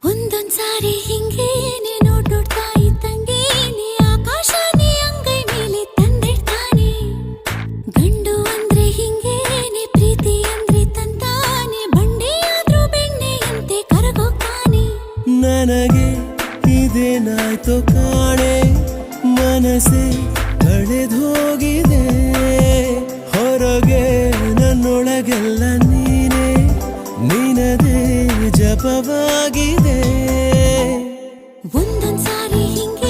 ಒಂದೊಂದ್ಸಾರಿ ಹಿಂಗೇನೆ ನೋಡ್ತಾ ಇದ್ದಂಗೇನೆ ಆಕಾಶನೇ ಅಂಗೈ ಮೇಲೆ ತಂದಿಡ್ತಾನೆ. ಗಂಡು ಅಂದ್ರೆ ಹಿಂಗೇನೆ, ಪ್ರೀತಿ ಅಂದ್ರೆ ತಂತಾನೆ, ಬಂಡೆಯಾದ್ರೂ ಬೆಣ್ಣೆಯಂತೆ ಕರಗೋಗ್ತಾನೆ. ನನಗೆ ಇದೇನಾಯ್ತು ಕಾಣೆ, ಮನಸ್ಸೇ ಕಳೆದೋಗಿದೆ. ಹೊರಗೆ ನನ್ನೊಳಗೆಲ್ಲ ನೀನೇ, ನಿನದೇ ಜಪವಾಗಿದೆ. ಒಂದೊಂದ್ಸಾರಿ ಹಿಂಗೆ